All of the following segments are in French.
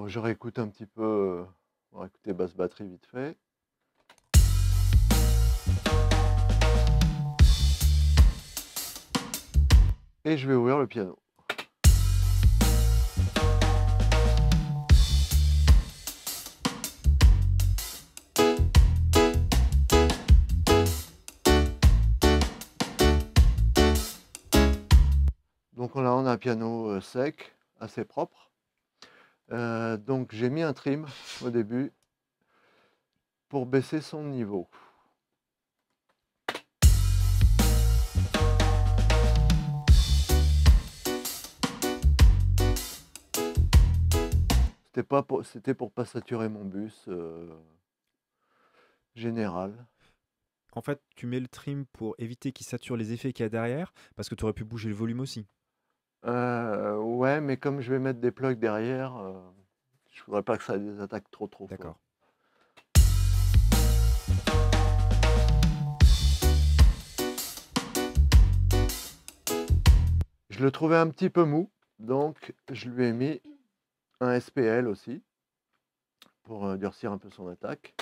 Bon, je réécoute un petit peu, on va écouter basse batterie vite fait. Et je vais ouvrir le piano. Donc là, on a un piano sec, assez propre. Donc j'ai mis un trim au début pour baisser son niveau. C'était pour pas saturer mon bus général. En fait, tu mets le trim pour éviter qu'il sature les effets qu'il y a derrière, parce que tu aurais pu bouger le volume aussi. Ouais, mais comme je vais mettre des plugs derrière, je voudrais pas que ça ait des attaques trop fort. D'accord. Je le trouvais un petit peu mou, donc je lui ai mis un SPL aussi, pour durcir un peu son attaque.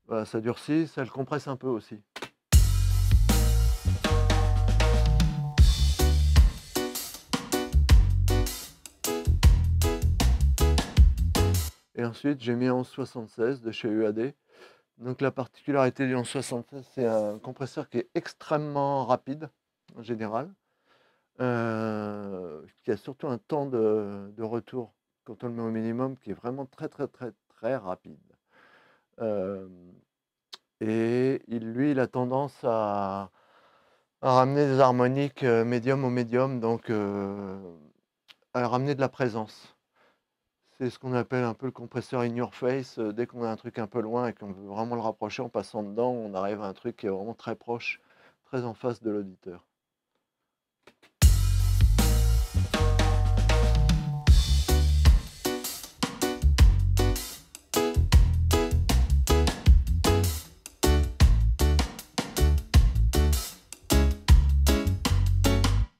Voilà, ça durcit, ça le compresse un peu aussi. Et ensuite, j'ai mis un 1176 de chez UAD. Donc la particularité du 1176, c'est un compresseur qui est extrêmement rapide, en général, qui a surtout un temps de retour, quand on le met au minimum, qui est vraiment très rapide. Et lui, il a tendance à ramener des harmoniques médium au médium, donc à ramener de la présence. C'est ce qu'on appelle un peu le compresseur in your face. Dès qu'on a un truc un peu loin et qu'on veut vraiment le rapprocher en passant dedans, on arrive à un truc qui est vraiment très proche, très en face de l'auditeur.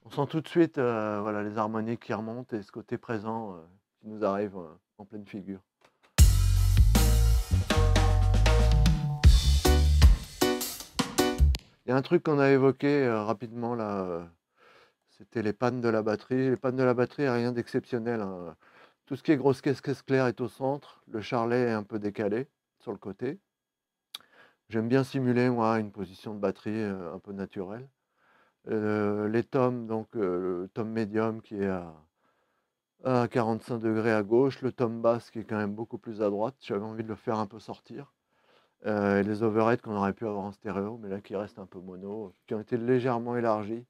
On sent tout de suite voilà, les harmoniques qui remontent et ce côté présent qui nous arrive en pleine figure. Il y a un truc qu'on a évoqué rapidement là, c'était les pannes de la batterie. Les pannes de la batterie, il n'y a rien d'exceptionnel, hein. Tout ce qui est grosse caisse claire est au centre, le charlet est un peu décalé sur le côté. J'aime bien simuler, moi, une position de batterie un peu naturelle. Les tomes, donc le tome médium qui est à 45 degrés à gauche, le tome basse qui est quand même beaucoup plus à droite. J'avais envie de le faire un peu sortir. Et les overheads qu'on aurait pu avoir en stéréo, mais là qui restent un peu mono, qui ont été légèrement élargis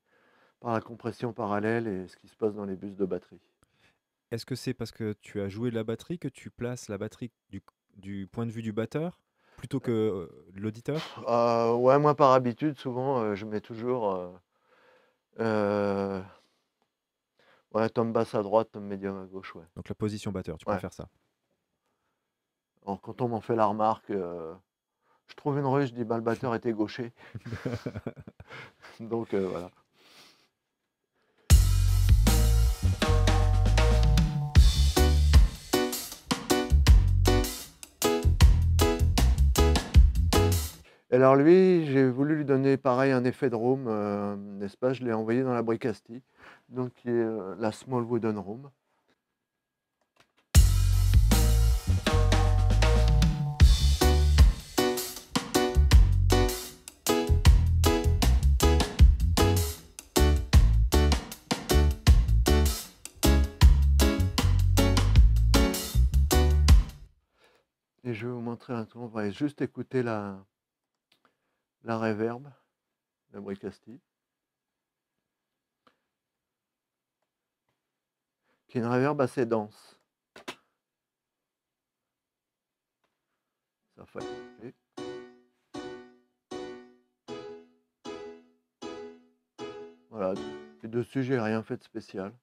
par la compression parallèle et ce qui se passe dans les bus de batterie. Est-ce que c'est parce que tu as joué de la batterie que tu places la batterie du point de vue du batteur plutôt que de l'auditeur? Ouais, moi par habitude, souvent, je mets toujours euh, ouais, tome basse à droite, tome médium à gauche, ouais. Donc la position batteur, tu Ouais. préfères ça. Alors, quand on m'en fait la remarque, je trouve une rue, je dis bah, le batteur était gaucher. Donc voilà. Et alors lui, j'ai voulu lui donner pareil un effet de room, n'est-ce pas? Je l'ai envoyé dans la Bricasti, donc qui est la Small Wooden Room. Et je vais vous montrer un truc, on va juste écouter la reverb, la Bricasti, qui est une reverb assez dense. Ça fait. Voilà. Et dessus, j'ai rien fait de spécial.